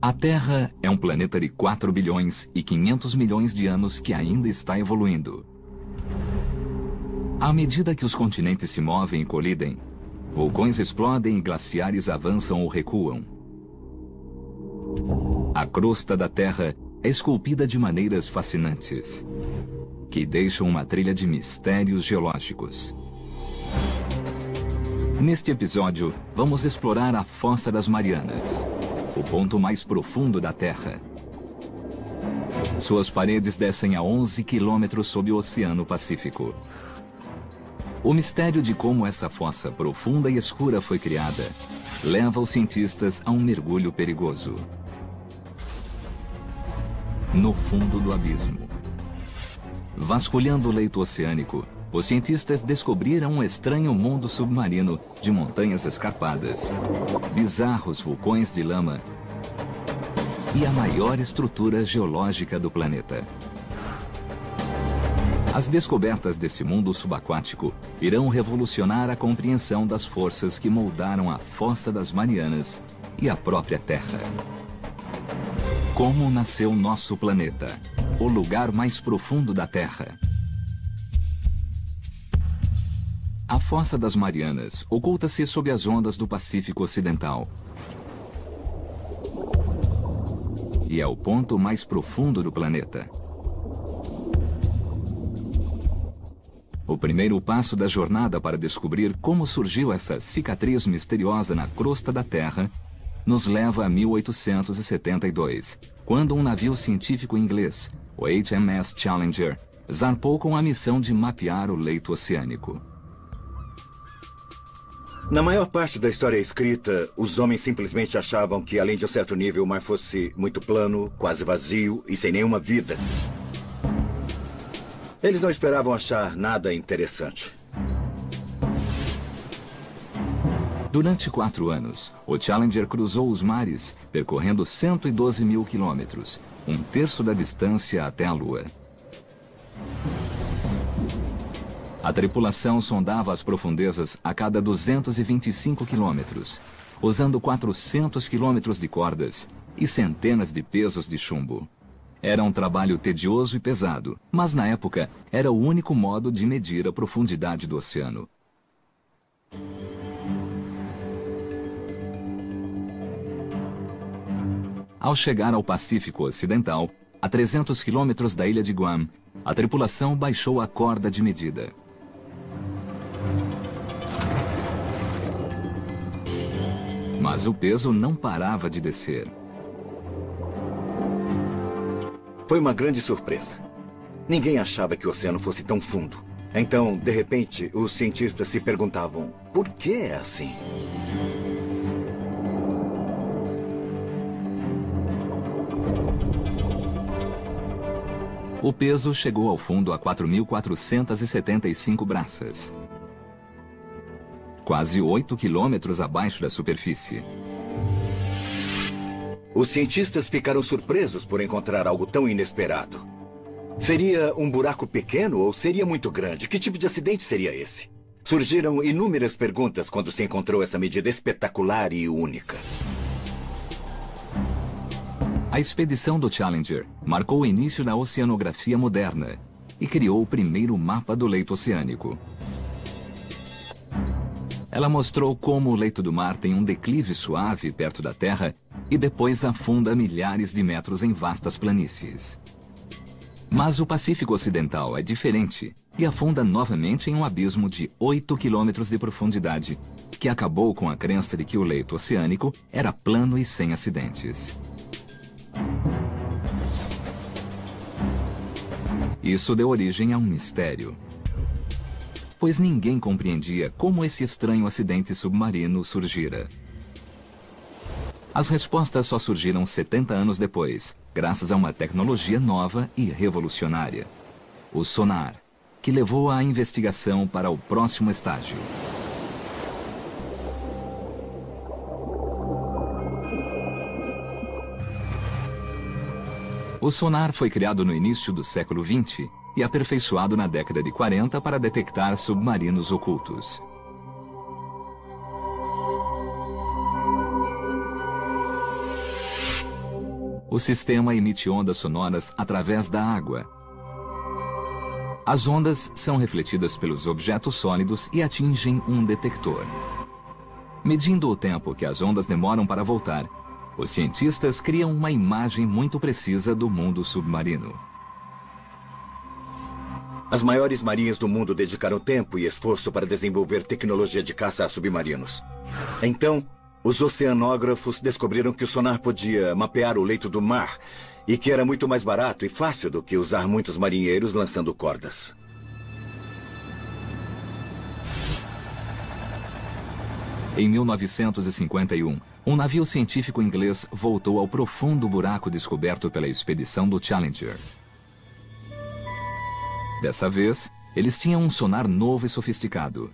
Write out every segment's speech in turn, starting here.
A Terra é um planeta de 4 bilhões e 500 milhões de anos que ainda está evoluindo. À medida que os continentes se movem e colidem, vulcões explodem e glaciares avançam ou recuam. A crosta da Terra é esculpida de maneiras fascinantes, que deixam uma trilha de mistérios geológicos. Neste episódio, vamos explorar a Fossa das Marianas, o ponto mais profundo da Terra. Suas paredes descem a 11 quilômetros sob o Oceano Pacífico. O mistério de como essa fossa profunda e escura foi criada leva os cientistas a um mergulho perigoso. No fundo do abismo. Vasculhando o leito oceânico, os cientistas descobriram um estranho mundo submarino de montanhas escarpadas, bizarros vulcões de lama e a maior estrutura geológica do planeta. As descobertas desse mundo subaquático irão revolucionar a compreensão das forças que moldaram a Fossa das Marianas e a própria Terra. Como nasceu nosso planeta, o lugar mais profundo da Terra? A Fossa das Marianas oculta-se sob as ondas do Pacífico Ocidental. E é o ponto mais profundo do planeta. O primeiro passo da jornada para descobrir como surgiu essa cicatriz misteriosa na crosta da Terra nos leva a 1872, quando um navio científico inglês, o HMS Challenger, zarpou com a missão de mapear o leito oceânico. Na maior parte da história escrita, os homens simplesmente achavam que, além de um certo nível, o mar fosse muito plano, quase vazio e sem nenhuma vida. Eles não esperavam achar nada interessante. Durante 4 anos, o Challenger cruzou os mares, percorrendo 112 mil quilômetros, um terço da distância até a Lua. A tripulação sondava as profundezas a cada 225 quilômetros, usando 400 quilômetros de cordas e centenas de pesos de chumbo. Era um trabalho tedioso e pesado, mas na época era o único modo de medir a profundidade do oceano. Ao chegar ao Pacífico Ocidental, a 300 quilômetros da ilha de Guam, a tripulação baixou a corda de medida. Mas o peso não parava de descer. Foi uma grande surpresa. Ninguém achava que o oceano fosse tão fundo. Então, de repente, os cientistas se perguntavam, por que é assim? O peso chegou ao fundo a 4.475 braças. Quase 8 quilômetros abaixo da superfície. Os cientistas ficaram surpresos por encontrar algo tão inesperado. Seria um buraco pequeno ou seria muito grande? Que tipo de acidente seria esse? Surgiram inúmeras perguntas quando se encontrou essa medida espetacular e única. A expedição do Challenger marcou o início da oceanografia moderna e criou o primeiro mapa do leito oceânico. Ela mostrou como o leito do mar tem um declive suave perto da Terra e depois afunda milhares de metros em vastas planícies. Mas o Pacífico Ocidental é diferente e afunda novamente em um abismo de 8 quilômetros de profundidade, que acabou com a crença de que o leito oceânico era plano e sem acidentes. Isso deu origem a um mistério, pois ninguém compreendia como esse estranho acidente submarino surgira. As respostas só surgiram 70 anos depois, graças a uma tecnologia nova e revolucionária: o sonar, que levou a investigação para o próximo estágio. O sonar foi criado no início do século XX e aperfeiçoado na década de 40 para detectar submarinos ocultos. O sistema emite ondas sonoras através da água. As ondas são refletidas pelos objetos sólidos e atingem um detector. Medindo o tempo que as ondas demoram para voltar, os cientistas criam uma imagem muito precisa do mundo submarino. As maiores marinhas do mundo dedicaram tempo e esforço para desenvolver tecnologia de caça a submarinos. Então, os oceanógrafos descobriram que o sonar podia mapear o leito do mar e que era muito mais barato e fácil do que usar muitos marinheiros lançando cordas. Em 1951, um navio científico inglês voltou ao profundo buraco descoberto pela expedição do Challenger. Dessa vez, eles tinham um sonar novo e sofisticado.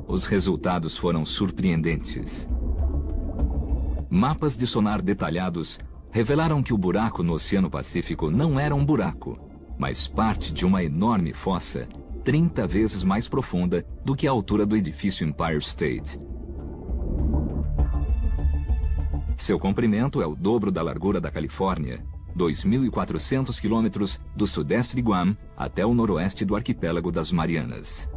Os resultados foram surpreendentes. Mapas de sonar detalhados revelaram que o buraco no Oceano Pacífico não era um buraco, mas parte de uma enorme fossa 30 vezes mais profunda do que a altura do edifício Empire State. Seu comprimento é o dobro da largura da Califórnia, 2.400 quilômetros do sudeste de Guam até o noroeste do arquipélago das Marianas.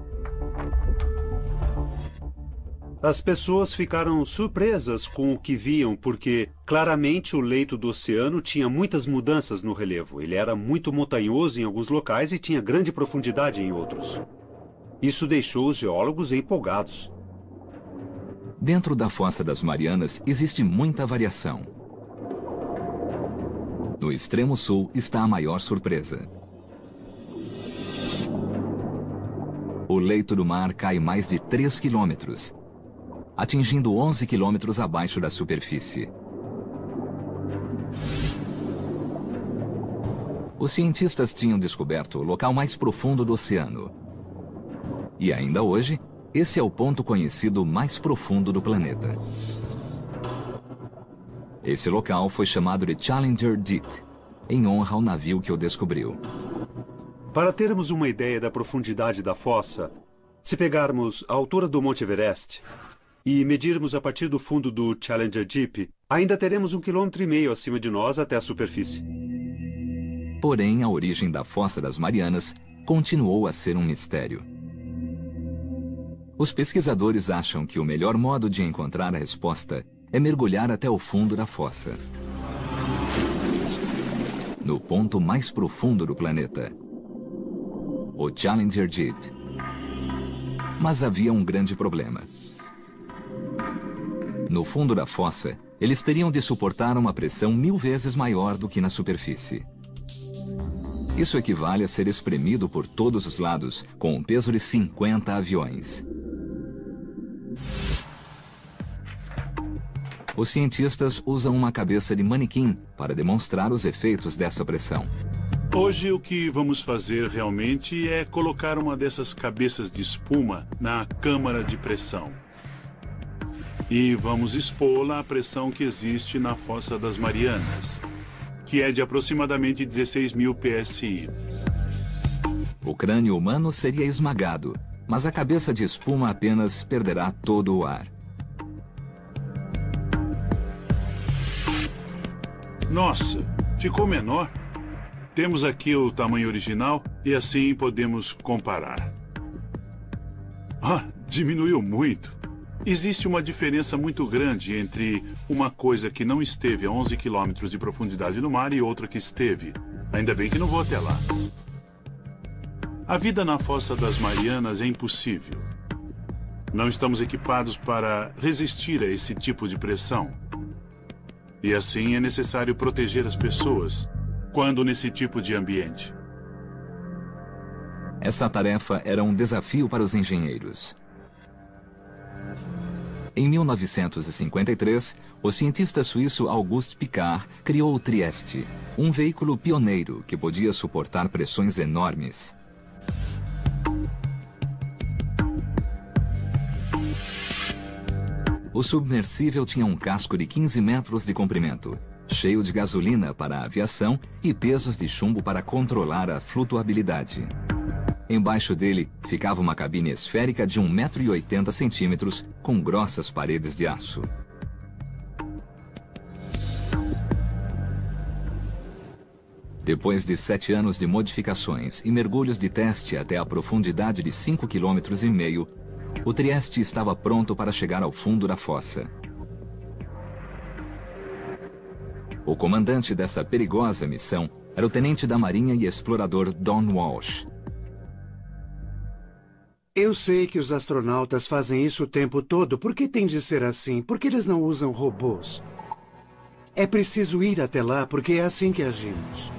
As pessoas ficaram surpresas com o que viam, porque claramente o leito do oceano tinha muitas mudanças no relevo. Ele era muito montanhoso em alguns locais e tinha grande profundidade em outros. Isso deixou os geólogos empolgados. Dentro da Fossa das Marianas existe muita variação. No extremo sul está a maior surpresa. O leito do mar cai mais de 3 quilômetros, atingindo 11 quilômetros abaixo da superfície. Os cientistas tinham descoberto o local mais profundo do oceano. E ainda hoje, esse é o ponto conhecido mais profundo do planeta. Esse local foi chamado de Challenger Deep, em honra ao navio que o descobriu. Para termos uma ideia da profundidade da fossa, se pegarmos a altura do Monte Everest e medirmos a partir do fundo do Challenger Deep, ainda teremos 1,5 km acima de nós até a superfície. Porém, a origem da Fossa das Marianas continuou a ser um mistério. Os pesquisadores acham que o melhor modo de encontrar a resposta é mergulhar até o fundo da fossa, no ponto mais profundo do planeta, o Challenger Deep. Mas havia um grande problema. No fundo da fossa, eles teriam de suportar uma pressão 1000 vezes maior do que na superfície. Isso equivale a ser espremido por todos os lados, com um peso de 50 aviões. Os cientistas usam uma cabeça de manequim para demonstrar os efeitos dessa pressão. Hoje o que vamos fazer realmente é colocar uma dessas cabeças de espuma na câmara de pressão. E vamos expô-la à pressão que existe na Fossa das Marianas, que é de aproximadamente 16.000 psi. O crânio humano seria esmagado, mas a cabeça de espuma apenas perderá todo o ar. Nossa, ficou menor. Temos aqui o tamanho original e assim podemos comparar. Diminuiu muito. Existe uma diferença muito grande entre uma coisa que não esteve a 11 quilômetros de profundidade no mar e outra que esteve. Ainda bem que não vou até lá. A vida na Fossa das Marianas é impossível. Não estamos equipados para resistir a esse tipo de pressão. E assim é necessário proteger as pessoas quando nesse tipo de ambiente. Essa tarefa era um desafio para os engenheiros. Em 1953, o cientista suíço Auguste Piccard criou o Trieste, um veículo pioneiro que podia suportar pressões enormes. O submersível tinha um casco de 15 metros de comprimento, cheio de gasolina para a aviação e pesos de chumbo para controlar a flutuabilidade. Embaixo dele ficava uma cabine esférica de 1,80 m com grossas paredes de aço. Depois de 7 anos de modificações e mergulhos de teste até a profundidade de 5,5 km, o Trieste estava pronto para chegar ao fundo da fossa. O comandante dessa perigosa missão era o tenente da Marinha e explorador Don Walsh. Eu sei que os astronautas fazem isso o tempo todo. Por que tem de ser assim? Por que eles não usam robôs? É preciso ir até lá porque é assim que agimos.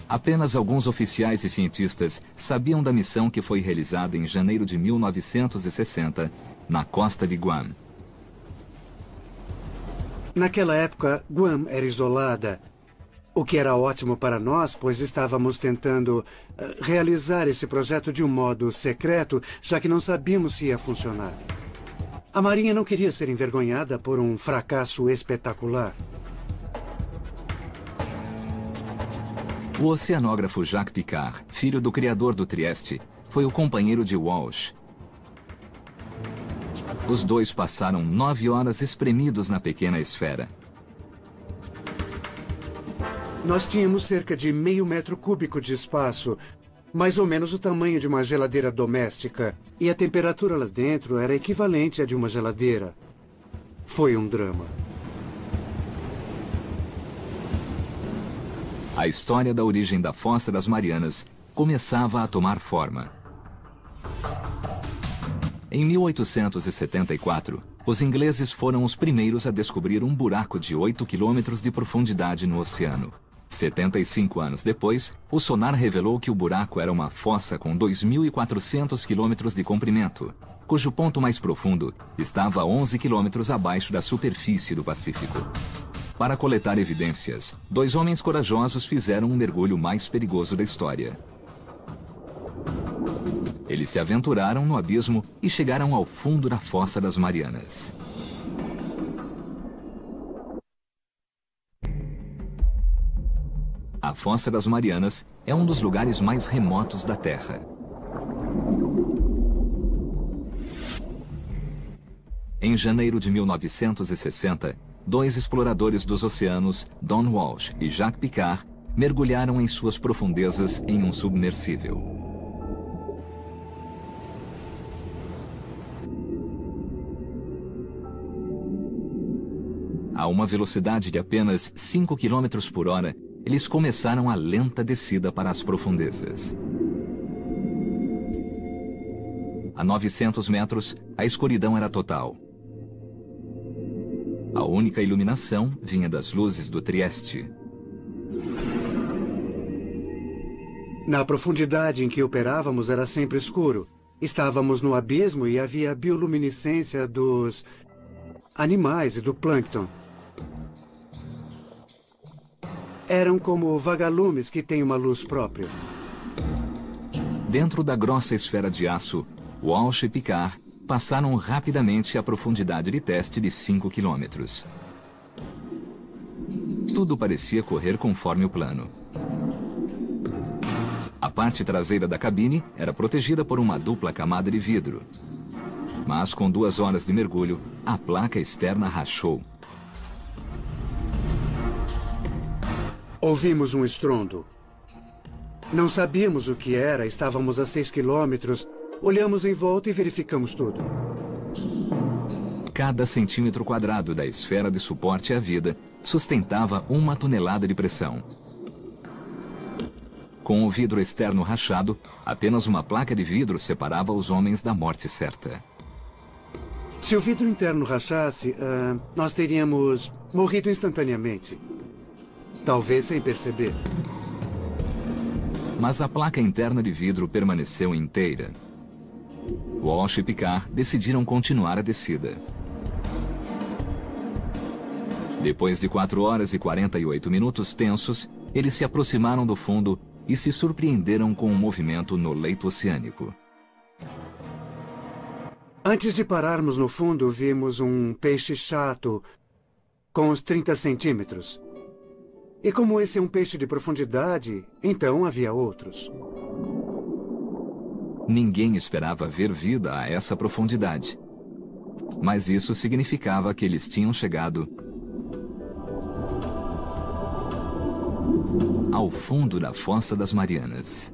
Apenas alguns oficiais e cientistas sabiam da missão que foi realizada em janeiro de 1960, na costa de Guam. Naquela época, Guam era isolada, o que era ótimo para nós, pois estávamos tentando realizar esse projeto de um modo secreto, já que não sabíamos se ia funcionar. A Marinha não queria ser envergonhada por um fracasso espetacular. O oceanógrafo Jacques Piccard, filho do criador do Trieste, foi o companheiro de Walsh. Os dois passaram 9 horas espremidos na pequena esfera. Nós tínhamos cerca de meio metro cúbico de espaço, mais ou menos o tamanho de uma geladeira doméstica, e a temperatura lá dentro era equivalente à de uma geladeira. Foi um drama. A história da origem da Fossa das Marianas começava a tomar forma. Em 1874, os ingleses foram os primeiros a descobrir um buraco de 8 quilômetros de profundidade no oceano. 75 anos depois, o sonar revelou que o buraco era uma fossa com 2.400 quilômetros de comprimento, cujo ponto mais profundo estava a 11 quilômetros abaixo da superfície do Pacífico. Para coletar evidências, 2 homens corajosos fizeram um mergulho mais perigoso da história. Eles se aventuraram no abismo e chegaram ao fundo da Fossa das Marianas. A Fossa das Marianas é um dos lugares mais remotos da Terra. Em janeiro de 1960, 2 exploradores dos oceanos, Don Walsh e Jacques Piccard, mergulharam em suas profundezas em um submersível. A uma velocidade de apenas 5 km por hora, eles começaram a lenta descida para as profundezas. A 900 metros, a escuridão era total. A única iluminação vinha das luzes do Trieste. Na profundidade em que operávamos era sempre escuro. Estávamos no abismo e havia bioluminescência dos animais e do plâncton. Eram como vagalumes que têm uma luz própria. Dentro da grossa esfera de aço, Walsh e Piccard passaram rapidamente a profundidade de teste de 5 quilômetros. Tudo parecia correr conforme o plano. A parte traseira da cabine era protegida por uma dupla camada de vidro. Mas com 2 horas de mergulho, a placa externa rachou. Ouvimos um estrondo. Não sabíamos o que era, estávamos a 6 quilômetros. Olhamos em volta e verificamos tudo. Cada centímetro quadrado da esfera de suporte à vida sustentava 1 tonelada de pressão. Com o vidro externo rachado, apenas uma placa de vidro separava os homens da morte certa. Se o vidro interno rachasse, nós teríamos morrido instantaneamente. Talvez sem perceber. Mas a placa interna de vidro permaneceu inteira. Walsh e Piccard decidiram continuar a descida. Depois de 4 horas e 48 minutos tensos, eles se aproximaram do fundo e se surpreenderam com um movimento no leito oceânico. Antes de pararmos no fundo, vimos um peixe chato com uns 30 centímetros. E como esse é um peixe de profundidade, então havia outros. Ninguém esperava ver vida a essa profundidade. Mas isso significava que eles tinham chegado ao fundo da Fossa das Marianas.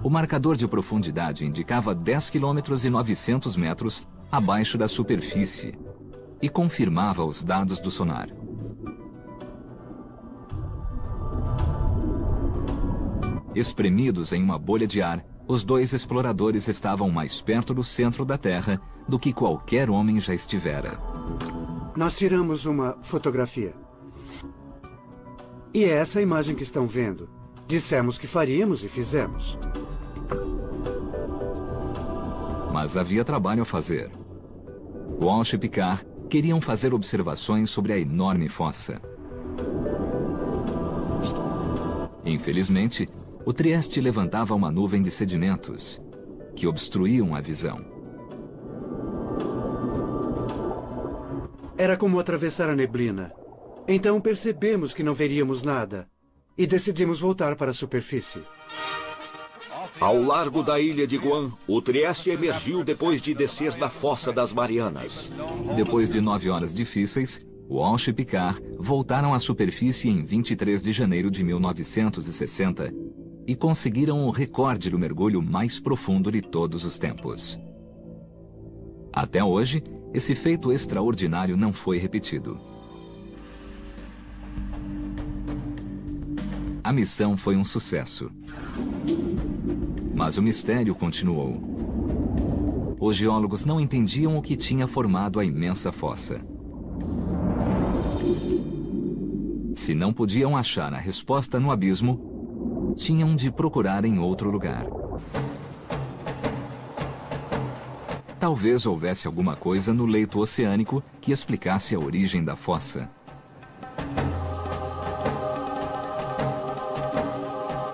O marcador de profundidade indicava 10 km e 900 metros abaixo da superfície e confirmava os dados do sonar. Espremidos em uma bolha de ar, os dois exploradores estavam mais perto do centro da Terra do que qualquer homem já estivera. Nós tiramos uma fotografia. E é essa a imagem que estão vendo. Dissemos que faríamos e fizemos. Mas havia trabalho a fazer. Walsh e Picard queriam fazer observações sobre a enorme fossa. Infelizmente, o Trieste levantava uma nuvem de sedimentos que obstruíam a visão. Era como atravessar a neblina. Então percebemos que não veríamos nada e decidimos voltar para a superfície. Ao largo da ilha de Guam, o Trieste emergiu depois de descer da Fossa das Marianas. Depois de 9 horas difíceis, Walsh e Picard voltaram à superfície em 23 de janeiro de 1960 e conseguiram o recorde do mergulho mais profundo de todos os tempos. Até hoje, esse feito extraordinário não foi repetido. A missão foi um sucesso. Mas o mistério continuou. Os geólogos não entendiam o que tinha formado a imensa fossa. Se não podiam achar a resposta no abismo, tinham de procurar em outro lugar. Talvez houvesse alguma coisa no leito oceânico que explicasse a origem da fossa.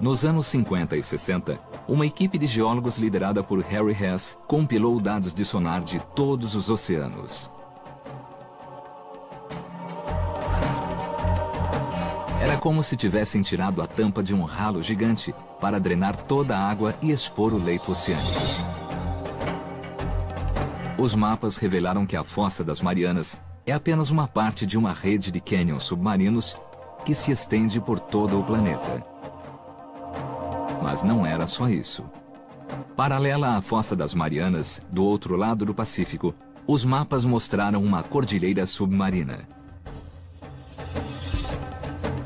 Nos anos 50 e 60, uma equipe de geólogos liderada por Harry Hess compilou dados de sonar de todos os oceanos. Era como se tivessem tirado a tampa de um ralo gigante para drenar toda a água e expor o leito oceânico. Os mapas revelaram que a Fossa das Marianas é apenas uma parte de uma rede de cânions submarinos que se estende por todo o planeta. Mas não era só isso. Paralela à Fossa das Marianas, do outro lado do Pacífico, os mapas mostraram uma cordilheira submarina.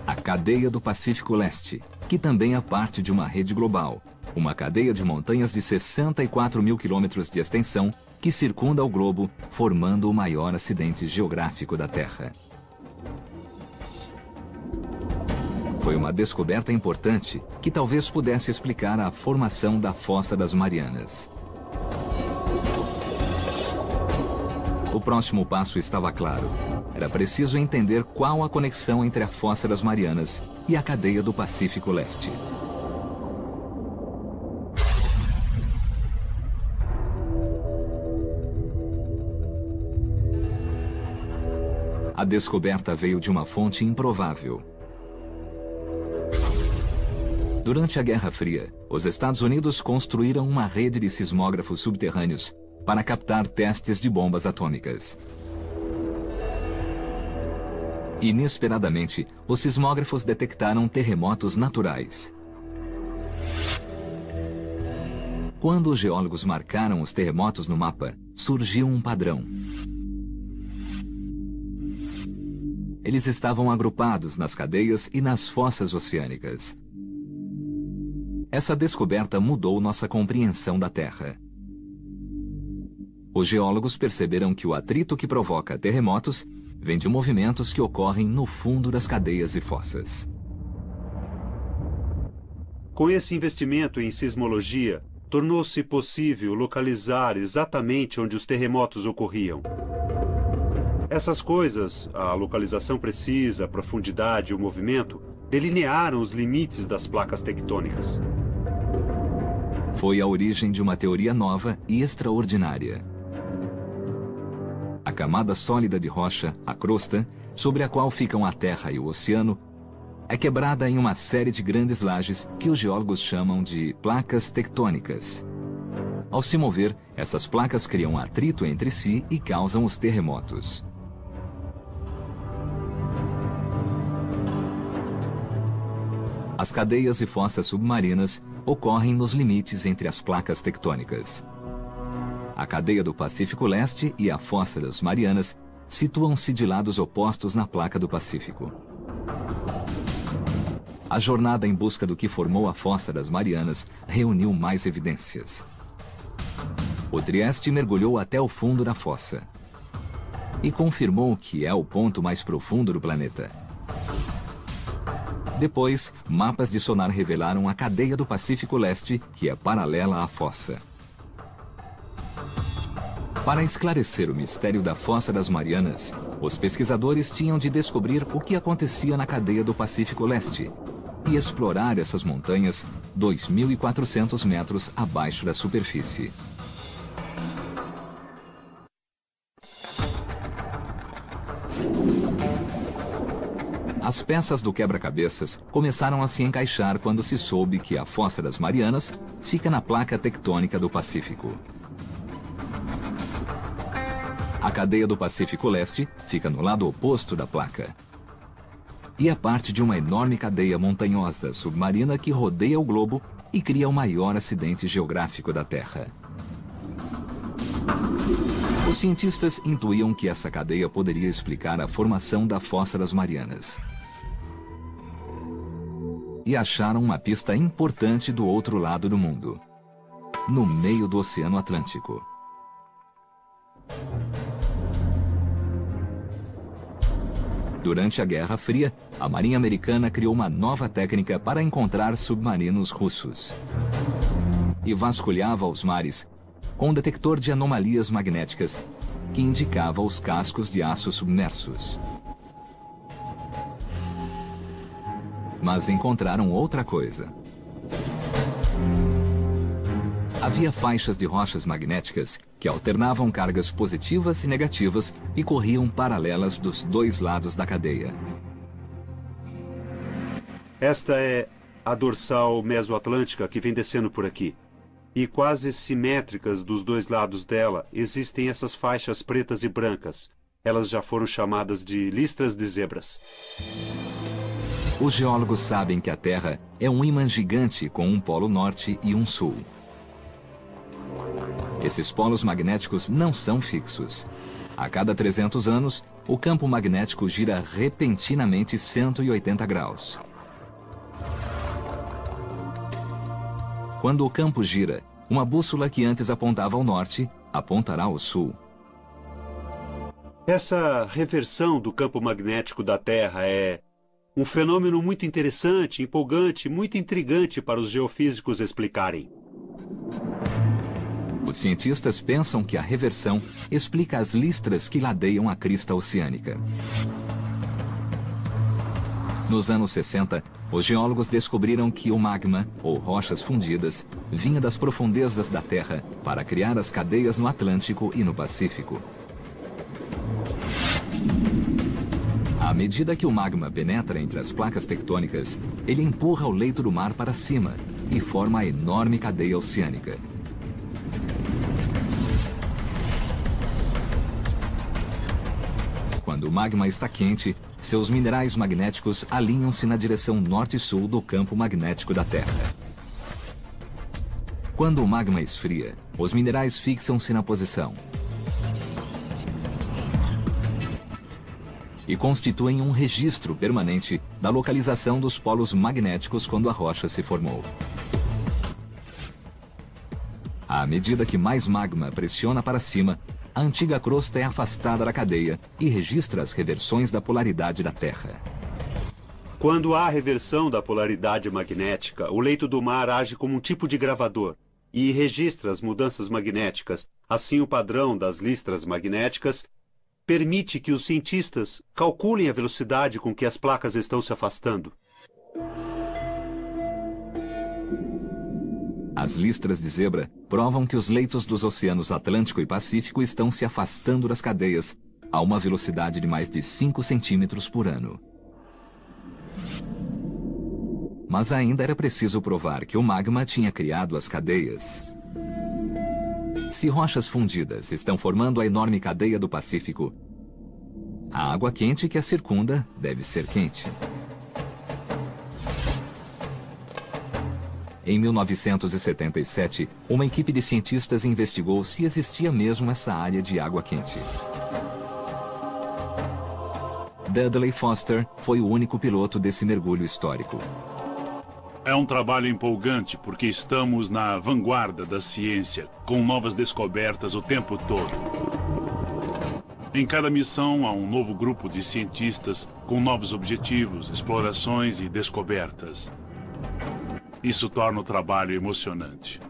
A cadeia do Pacífico Leste, que também é parte de uma rede global, uma cadeia de montanhas de 64 mil quilômetros de extensão que circunda o globo, formando o maior acidente geográfico da Terra. Foi uma descoberta importante que talvez pudesse explicar a formação da Fossa das Marianas. O próximo passo estava claro. Era preciso entender qual a conexão entre a Fossa das Marianas e a cadeia do Pacífico Leste. A descoberta veio de uma fonte improvável. Durante a Guerra Fria, os Estados Unidos construíram uma rede de sismógrafos subterrâneos para captar testes de bombas atômicas. Inesperadamente, os sismógrafos detectaram terremotos naturais. Quando os geólogos marcaram os terremotos no mapa, surgiu um padrão. Eles estavam agrupados nas cadeias e nas fossas oceânicas. Essa descoberta mudou nossa compreensão da Terra. Os geólogos perceberam que o atrito que provoca terremotos vem de movimentos que ocorrem no fundo das cadeias e fossas. Com esse investimento em sismologia, tornou-se possível localizar exatamente onde os terremotos ocorriam. Essas coisas, a localização precisa, a profundidade e o movimento, delinearam os limites das placas tectônicas. Foi a origem de uma teoria nova e extraordinária. A camada sólida de rocha, a crosta, sobre a qual ficam a Terra e o oceano, é quebrada em uma série de grandes lajes que os geólogos chamam de placas tectônicas. Ao se mover, essas placas criam atrito entre si e causam os terremotos. As cadeias e fossas submarinas ocorrem nos limites entre as placas tectônicas. A cadeia do Pacífico Leste e a fossa das Marianas situam-se de lados opostos na placa do Pacífico. A jornada em busca do que formou a fossa das Marianas reuniu mais evidências. O Trieste mergulhou até o fundo da fossa e confirmou que é o ponto mais profundo do planeta. Depois, mapas de sonar revelaram a cadeia do Pacífico Leste, que é paralela à fossa. Para esclarecer o mistério da fossa das Marianas, os pesquisadores tinham de descobrir o que acontecia na cadeia do Pacífico Leste e explorar essas montanhas 2.400 metros abaixo da superfície. As peças do quebra-cabeças começaram a se encaixar quando se soube que a fossa das Marianas fica na placa tectônica do Pacífico. A cadeia do Pacífico Leste fica no lado oposto da placa. E é parte de uma enorme cadeia montanhosa submarina que rodeia o globo e cria o maior acidente geográfico da Terra. Os cientistas intuíam que essa cadeia poderia explicar a formação da fossa das Marianas. E acharam uma pista importante do outro lado do mundo, no meio do Oceano Atlântico. Durante a Guerra Fria, a Marinha Americana criou uma nova técnica para encontrar submarinos russos. E vasculhava os mares com um detector de anomalias magnéticas que indicava os cascos de aço submersos. Mas encontraram outra coisa. Havia faixas de rochas magnéticas que alternavam cargas positivas e negativas e corriam paralelas dos dois lados da cadeia. Esta é a dorsal mesoatlântica que vem descendo por aqui. E quase simétricas dos dois lados dela existem essas faixas pretas e brancas. Elas já foram chamadas de listras de zebras. Os geólogos sabem que a Terra é um ímã gigante com um polo norte e um sul. Esses polos magnéticos não são fixos. A cada 300 anos, o campo magnético gira repentinamente 180 graus. Quando o campo gira, uma bússola que antes apontava ao norte, apontará ao sul. Essa reversão do campo magnético da Terra é um fenômeno muito interessante, empolgante, muito intrigante para os geofísicos explicarem. Os cientistas pensam que a reversão explica as listras que ladeiam a crista oceânica. Nos anos 60, os geólogos descobriram que o magma, ou rochas fundidas, vinha das profundezas da Terra para criar as cadeias no Atlântico e no Pacífico. À medida que o magma penetra entre as placas tectônicas, ele empurra o leito do mar para cima e forma a enorme cadeia oceânica. Quando o magma está quente, seus minerais magnéticos alinham-se na direção norte-sul do campo magnético da Terra. Quando o magma esfria, os minerais fixam-se na posição e constituem um registro permanente da localização dos polos magnéticos quando a rocha se formou. À medida que mais magma pressiona para cima, a antiga crosta é afastada da cadeia e registra as reversões da polaridade da Terra. Quando há reversão da polaridade magnética, o leito do mar age como um tipo de gravador e registra as mudanças magnéticas. Assim, o padrão das listras magnéticas permite que os cientistas calculem a velocidade com que as placas estão se afastando. As listras de zebra provam que os leitos dos oceanos Atlântico e Pacífico estão se afastando das cadeias a uma velocidade de mais de 5 centímetros por ano. Mas ainda era preciso provar que o magma tinha criado as cadeias. Se rochas fundidas estão formando a enorme cadeia do Pacífico, a água quente que a circunda deve ser quente. Em 1977, uma equipe de cientistas investigou se existia mesmo essa área de água quente. Dudley Foster foi o único piloto desse mergulho histórico. É um trabalho empolgante porque estamos na vanguarda da ciência, com novas descobertas o tempo todo. Em cada missão há um novo grupo de cientistas com novos objetivos, explorações e descobertas. Isso torna o trabalho emocionante.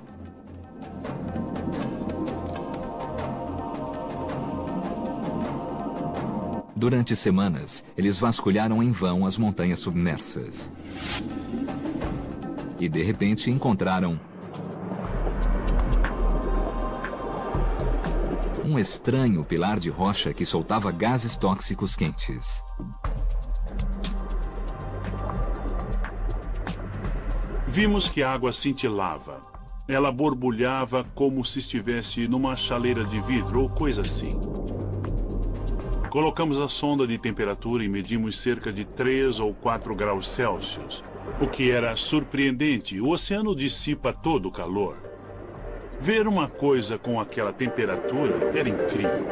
Durante semanas, eles vasculharam em vão as montanhas submersas. E, de repente, encontraram um estranho pilar de rocha que soltava gases tóxicos quentes. Vimos que a água cintilava. Ela borbulhava como se estivesse numa chaleira de vidro ou coisa assim. Colocamos a sonda de temperatura e medimos cerca de 3 ou 4 graus Celsius, o que era surpreendente. O oceano dissipa todo o calor. Ver uma coisa com aquela temperatura era incrível.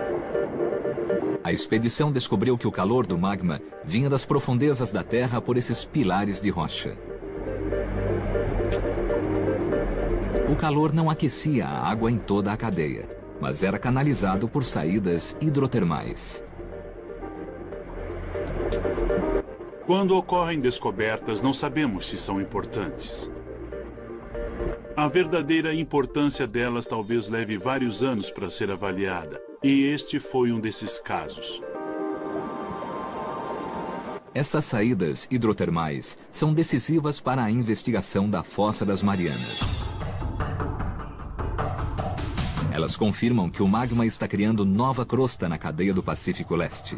A expedição descobriu que o calor do magma vinha das profundezas da Terra por esses pilares de rocha. O calor não aquecia a água em toda a cadeia, mas era canalizado por saídas hidrotermais. Quando ocorrem descobertas, não sabemos se são importantes. A verdadeira importância delas talvez leve vários anos para ser avaliada, e este foi um desses casos. Essas saídas hidrotermais são decisivas para a investigação da Fossa das Marianas. Elas confirmam que o magma está criando nova crosta na cadeia do Pacífico Leste.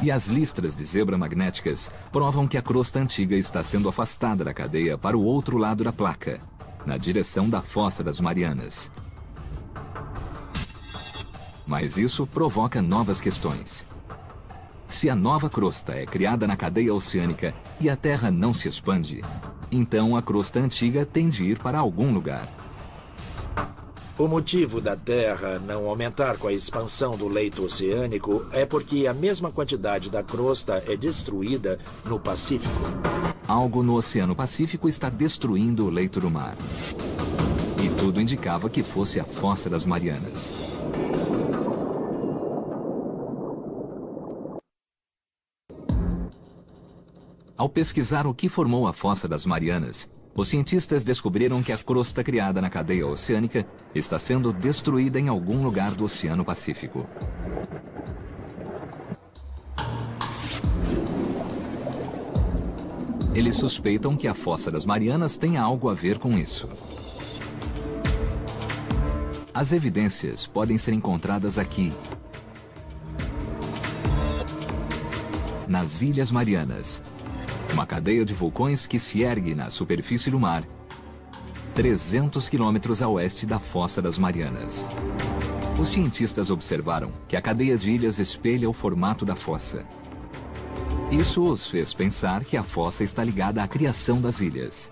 E as listras de zebra magnéticas provam que a crosta antiga está sendo afastada da cadeia para o outro lado da placa, na direção da Fossa das Marianas. Mas isso provoca novas questões. Se a nova crosta é criada na cadeia oceânica e a Terra não se expande, então a crosta antiga tem de ir para algum lugar. O motivo da Terra não aumentar com a expansão do leito oceânico é porque a mesma quantidade da crosta é destruída no Pacífico. Algo no Oceano Pacífico está destruindo o leito do mar. E tudo indicava que fosse a Fossa das Marianas. Ao pesquisar o que formou a Fossa das Marianas, os cientistas descobriram que a crosta criada na cadeia oceânica está sendo destruída em algum lugar do Oceano Pacífico. Eles suspeitam que a Fossa das Marianas tenha algo a ver com isso. As evidências podem ser encontradas aqui, nas Ilhas Marianas, uma cadeia de vulcões que se ergue na superfície do mar, 300 quilômetros a oeste da Fossa das Marianas. Os cientistas observaram que a cadeia de ilhas espelha o formato da fossa. Isso os fez pensar que a fossa está ligada à criação das ilhas.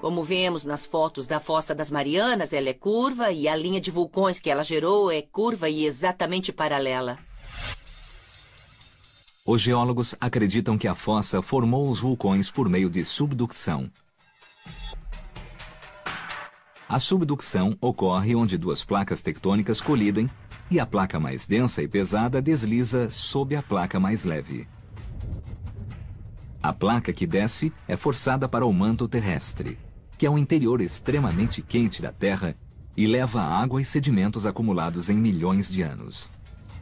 Como vemos nas fotos da Fossa das Marianas, ela é curva e a linha de vulcões que ela gerou é curva e exatamente paralela. Os geólogos acreditam que a fossa formou os vulcões por meio de subducção. A subducção ocorre onde duas placas tectônicas colidem e a placa mais densa e pesada desliza sob a placa mais leve. A placa que desce é forçada para o manto terrestre, que é um interior extremamente quente da Terra e leva água e sedimentos acumulados em milhões de anos.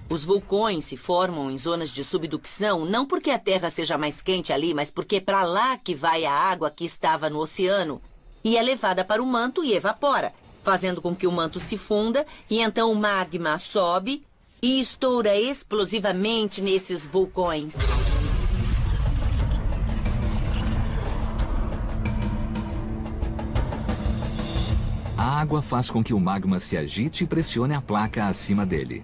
Os vulcões se formam em zonas de subducção não porque a Terra seja mais quente ali, mas porque é para lá que vai a água que estava no oceano e é levada para o manto e evapora, fazendo com que o manto se funda e então o magma sobe e estoura explosivamente nesses vulcões. A água faz com que o magma se agite e pressione a placa acima dele.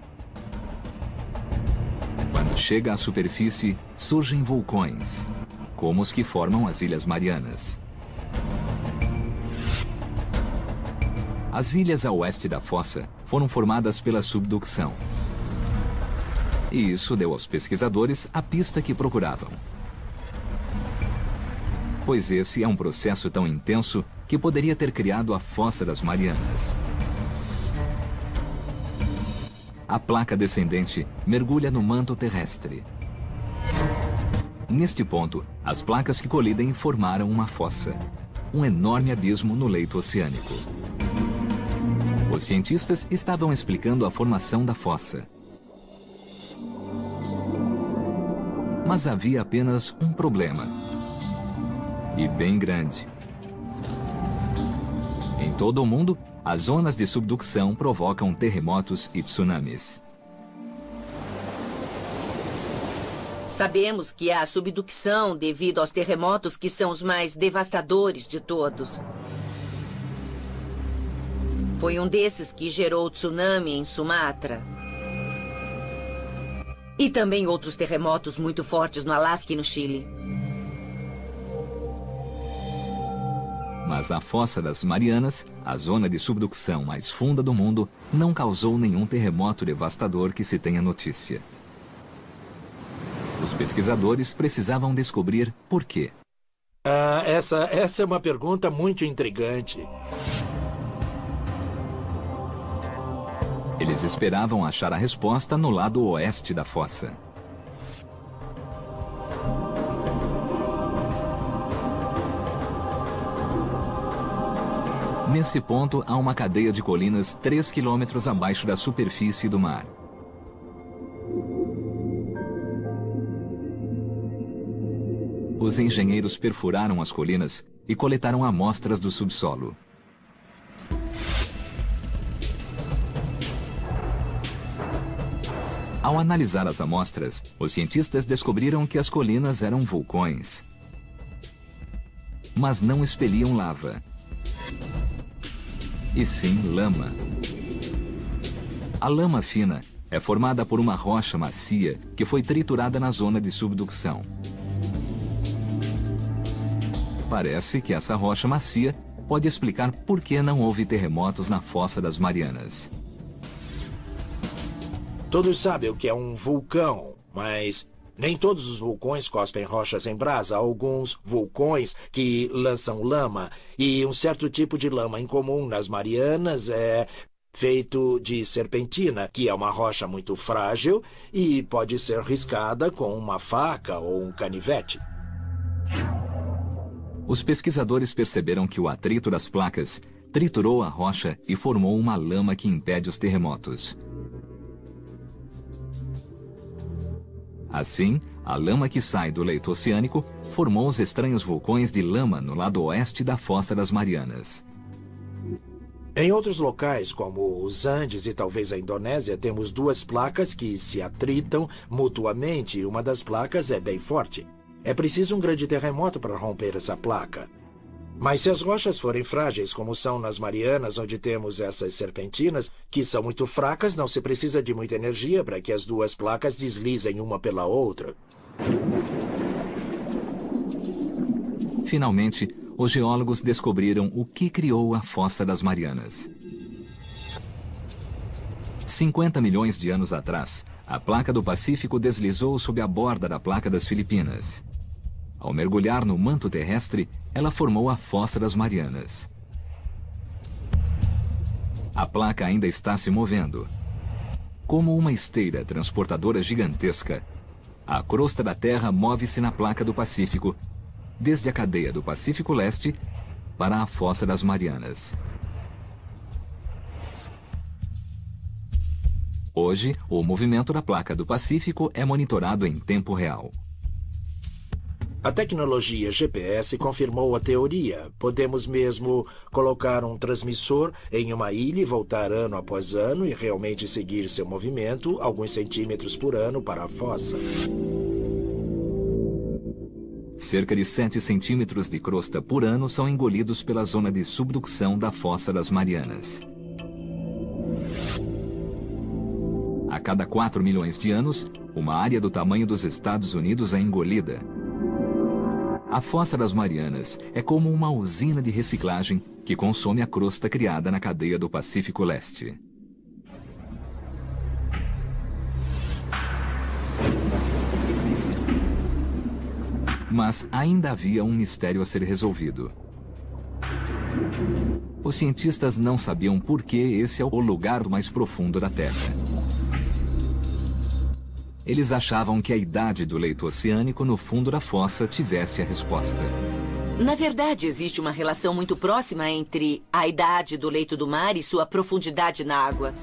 Quando chega à superfície, surgem vulcões, como os que formam as Ilhas Marianas. As ilhas a oeste da fossa foram formadas pela subducção. E isso deu aos pesquisadores a pista que procuravam. Pois esse é um processo tão intenso que poderia ter criado a Fossa das Marianas. A placa descendente mergulha no manto terrestre. Neste ponto, as placas que colidem formaram uma fossa, um enorme abismo no leito oceânico. Os cientistas estavam explicando a formação da fossa. Mas havia apenas um problema. E bem grande. Em todo o mundo, as zonas de subducção provocam terremotos e tsunamis. Sabemos que há subducção devido aos terremotos que são os mais devastadores de todos. Foi um desses que gerou o tsunami em Sumatra. E também outros terremotos muito fortes no Alasca e no Chile. Mas a Fossa das Marianas, a zona de subducção mais funda do mundo, não causou nenhum terremoto devastador que se tenha notícia. Os pesquisadores precisavam descobrir por quê. Essa é uma pergunta muito intrigante. Eles esperavam achar a resposta no lado oeste da fossa. Nesse ponto, há uma cadeia de colinas 3 quilômetros abaixo da superfície do mar. Os engenheiros perfuraram as colinas e coletaram amostras do subsolo. Ao analisar as amostras, os cientistas descobriram que as colinas eram vulcões. Mas não expeliam lava. E sim lama. A lama fina é formada por uma rocha macia que foi triturada na zona de subducção. Parece que essa rocha macia pode explicar por que não houve terremotos na Fossa das Marianas. Todos sabem o que é um vulcão, mas nem todos os vulcões cospem rochas em brasa. Há alguns vulcões que lançam lama, e um certo tipo de lama incomum nas Marianas é feito de serpentina, que é uma rocha muito frágil e pode ser riscada com uma faca ou um canivete. Os pesquisadores perceberam que o atrito das placas triturou a rocha e formou uma lama que impede os terremotos. Assim, a lama que sai do leito oceânico formou os estranhos vulcões de lama no lado oeste da Fossa das Marianas. Em outros locais, como os Andes e talvez a Indonésia, temos duas placas que se atritam mutuamente e uma das placas é bem forte. É preciso um grande terremoto para romper essa placa. Mas se as rochas forem frágeis, como são nas Marianas, onde temos essas serpentinas, que são muito fracas, não se precisa de muita energia para que as duas placas deslizem uma pela outra. Finalmente, os geólogos descobriram o que criou a Fossa das Marianas. 50 milhões de anos atrás, a placa do Pacífico deslizou sob a borda da placa das Filipinas. Ao mergulhar no manto terrestre, ela formou a Fossa das Marianas. A placa ainda está se movendo. Como uma esteira transportadora gigantesca, a crosta da Terra move-se na placa do Pacífico, desde a cadeia do Pacífico Leste para a Fossa das Marianas. Hoje, o movimento da placa do Pacífico é monitorado em tempo real. A tecnologia GPS confirmou a teoria. Podemos mesmo colocar um transmissor em uma ilha e voltar ano após ano e realmente seguir seu movimento alguns centímetros por ano para a fossa. Cerca de 7 centímetros de crosta por ano são engolidos pela zona de subducção da Fossa das Marianas. A cada 4 milhões de anos, uma área do tamanho dos Estados Unidos é engolida. A Fossa das Marianas é como uma usina de reciclagem que consome a crosta criada na cadeia do Pacífico Leste. Mas ainda havia um mistério a ser resolvido. Os cientistas não sabiam por que esse é o lugar mais profundo da Terra. Eles achavam que a idade do leito oceânico no fundo da fossa tivesse a resposta. Na verdade, existe uma relação muito próxima entre a idade do leito do mar e sua profundidade na água.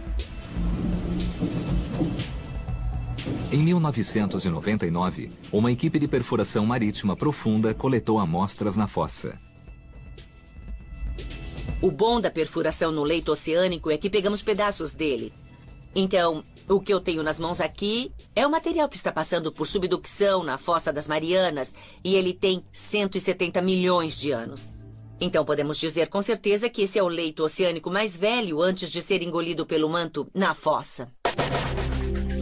Em 1999, uma equipe de perfuração marítima profunda coletou amostras na fossa. O bom da perfuração no leito oceânico é que pegamos pedaços dele. Então, o que eu tenho nas mãos aqui é o material que está passando por subducção na Fossa das Marianas e ele tem 170 milhões de anos. Então podemos dizer com certeza que esse é o leito oceânico mais velho antes de ser engolido pelo manto na fossa.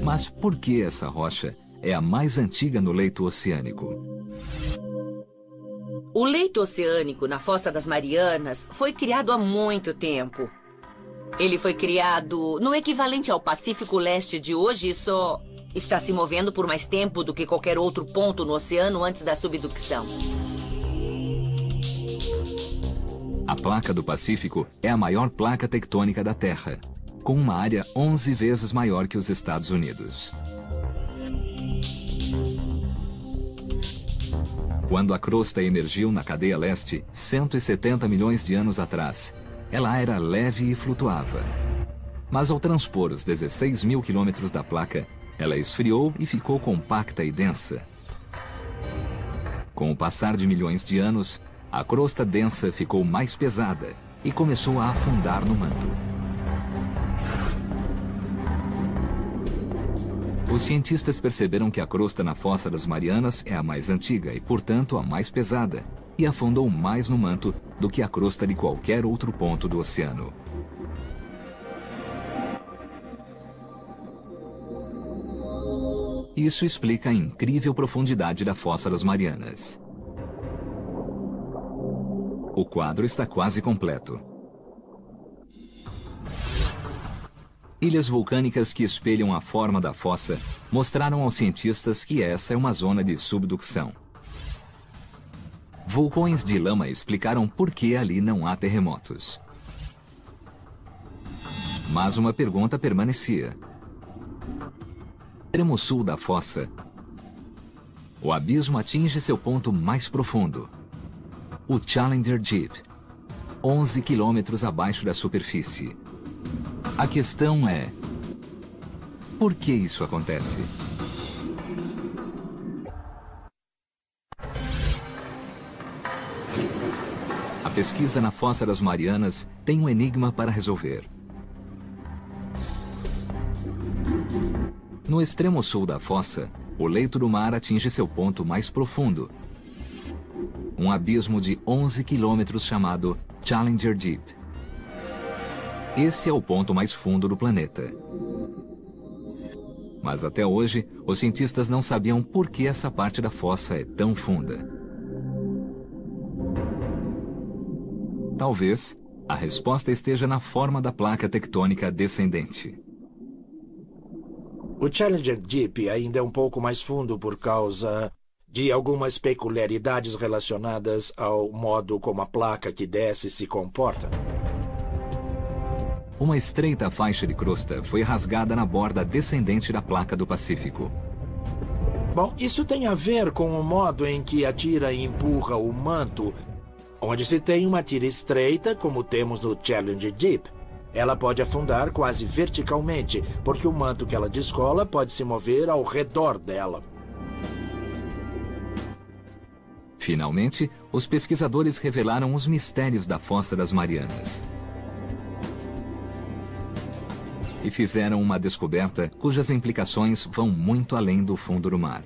Mas por que essa rocha é a mais antiga no leito oceânico? O leito oceânico na Fossa das Marianas foi criado há muito tempo. Ele foi criado no equivalente ao Pacífico Leste de hoje e só está se movendo por mais tempo do que qualquer outro ponto no oceano antes da subducção. A placa do Pacífico é a maior placa tectônica da Terra, com uma área 11 vezes maior que os Estados Unidos. Quando a crosta emergiu na cadeia leste 170 milhões de anos atrás, ela era leve e flutuava. Mas ao transpor os 16 mil quilômetros da placa, ela esfriou e ficou compacta e densa. Com o passar de milhões de anos, a crosta densa ficou mais pesada e começou a afundar no manto. Os cientistas perceberam que a crosta na Fossa das Marianas é a mais antiga e, portanto, a mais pesada, e afundou mais no manto do que a crosta de qualquer outro ponto do oceano. Isso explica a incrível profundidade da Fossa das Marianas. O quadro está quase completo. Ilhas vulcânicas que espelham a forma da fossa mostraram aos cientistas que essa é uma zona de subducção. Vulcões de lama explicaram por que ali não há terremotos. Mas uma pergunta permanecia. No extremo sul da fossa, o abismo atinge seu ponto mais profundo, o Challenger Deep, 11 quilômetros abaixo da superfície. A questão é: por que isso acontece? A pesquisa na Fossa das Marianas tem um enigma para resolver. No extremo sul da fossa, o leito do mar atinge seu ponto mais profundo, um abismo de 11 quilômetros chamado Challenger Deep. Esse é o ponto mais fundo do planeta. Mas até hoje, os cientistas não sabiam por que essa parte da fossa é tão funda. Talvez a resposta esteja na forma da placa tectônica descendente. O Challenger Deep ainda é um pouco mais fundo por causa de algumas peculiaridades relacionadas ao modo como a placa que desce se comporta. Uma estreita faixa de crosta foi rasgada na borda descendente da placa do Pacífico. Bom, isso tem a ver com o modo em que a tira empurra o manto, onde se tem uma tira estreita, como temos no Challenger Deep. Ela pode afundar quase verticalmente, porque o manto que ela descola pode se mover ao redor dela. Finalmente, os pesquisadores revelaram os mistérios da Fossa das Marianas. E fizeram uma descoberta cujas implicações vão muito além do fundo do mar.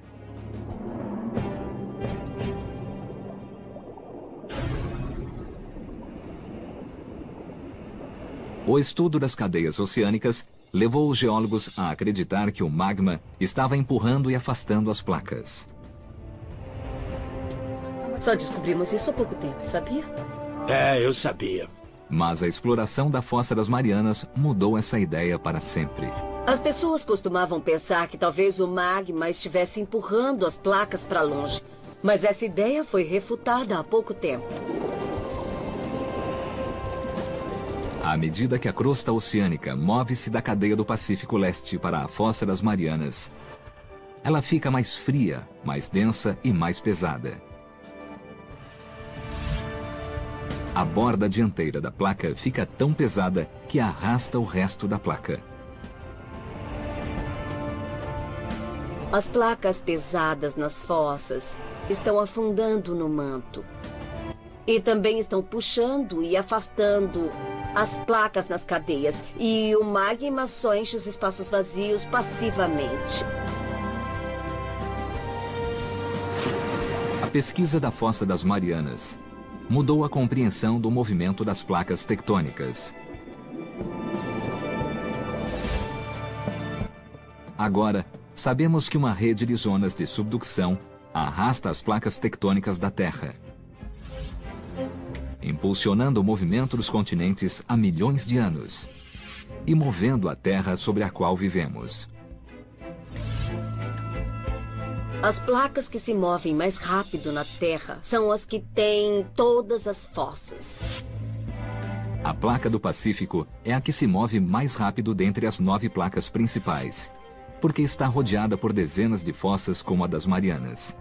O estudo das cadeias oceânicas levou os geólogos a acreditar que o magma estava empurrando e afastando as placas. Só descobrimos isso há pouco tempo, sabia? Eu sabia. Mas a exploração da Fossa das Marianas mudou essa ideia para sempre. As pessoas costumavam pensar que talvez o magma estivesse empurrando as placas para longe. Mas essa ideia foi refutada há pouco tempo. À medida que a crosta oceânica move-se da cadeia do Pacífico Leste para a Fossa das Marianas, ela fica mais fria, mais densa e mais pesada. A borda dianteira da placa fica tão pesada que arrasta o resto da placa. As placas pesadas nas fossas estão afundando no manto. E também estão puxando e afastando as placas nas cadeias. E o magma só enche os espaços vazios passivamente. A pesquisa da Fossa das Marianas mudou a compreensão do movimento das placas tectônicas. Agora, sabemos que uma rede de zonas de subducção arrasta as placas tectônicas da Terra, impulsionando o movimento dos continentes há milhões de anos e movendo a Terra sobre a qual vivemos. As placas que se movem mais rápido na Terra são as que têm todas as fossas. A placa do Pacífico é a que se move mais rápido dentre as 9 placas principais, porque está rodeada por dezenas de fossas como a das Marianas.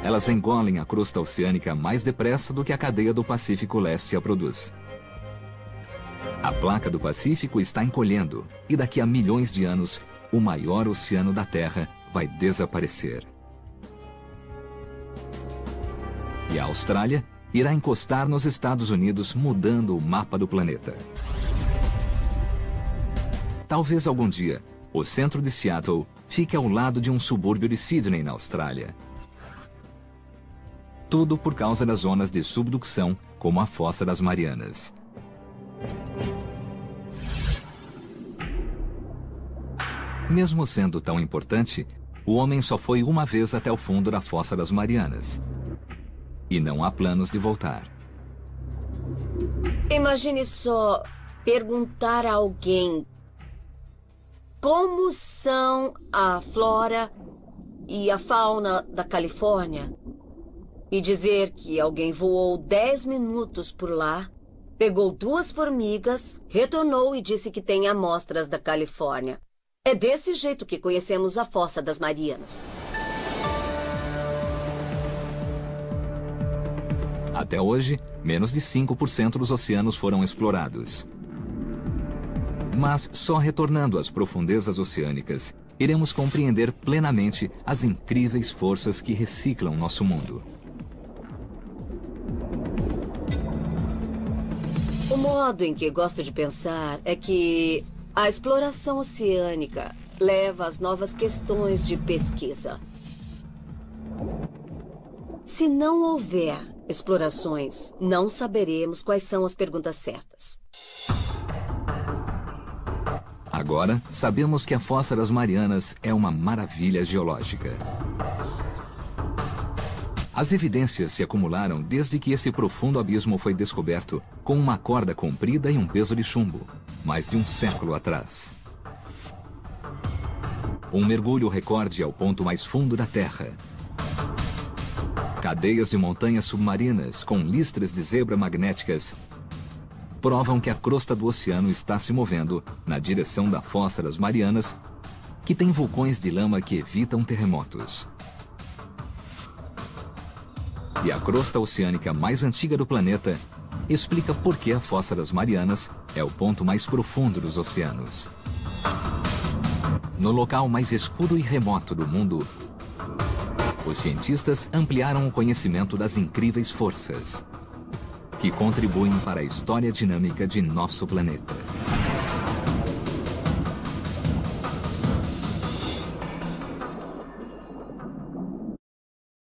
Elas engolem a crosta oceânica mais depressa do que a cadeia do Pacífico Leste a produz. A placa do Pacífico está encolhendo e daqui a milhões de anos, o maior oceano da Terra vai desaparecer. E a Austrália irá encostar nos Estados Unidos, mudando o mapa do planeta. Talvez algum dia, o centro de Seattle fique ao lado de um subúrbio de Sydney, na Austrália. Tudo por causa das zonas de subducção, como a Fossa das Marianas. Mesmo sendo tão importante, o homem só foi uma vez até o fundo da Fossa das Marianas. E não há planos de voltar. Imagine só perguntar a alguém como são a flora e a fauna da Califórnia e dizer que alguém voou 10 minutos por lá, pegou 2 formigas, retornou e disse que tem amostras da Califórnia. É desse jeito que conhecemos a Fossa das Marianas. Até hoje, menos de 5% dos oceanos foram explorados. Mas só retornando às profundezas oceânicas, iremos compreender plenamente as incríveis forças que reciclam nosso mundo. O modo em que gosto de pensar é que a exploração oceânica leva às novas questões de pesquisa. Se não houver explorações, não saberemos quais são as perguntas certas. Agora, sabemos que a Fossa das Marianas é uma maravilha geológica. As evidências se acumularam desde que esse profundo abismo foi descoberto com uma corda comprida e um peso de chumbo, mais de um século atrás. Um mergulho recorde ao ponto mais fundo da Terra. Cadeias de montanhas submarinas com listras de zebra magnéticas provam que a crosta do oceano está se movendo na direção da Fossa das Marianas, que tem vulcões de lama que evitam terremotos. E a crosta oceânica mais antiga do planeta explica por que a Fossa das Marianas é o ponto mais profundo dos oceanos. No local mais escuro e remoto do mundo, os cientistas ampliaram o conhecimento das incríveis forças que contribuem para a história dinâmica de nosso planeta.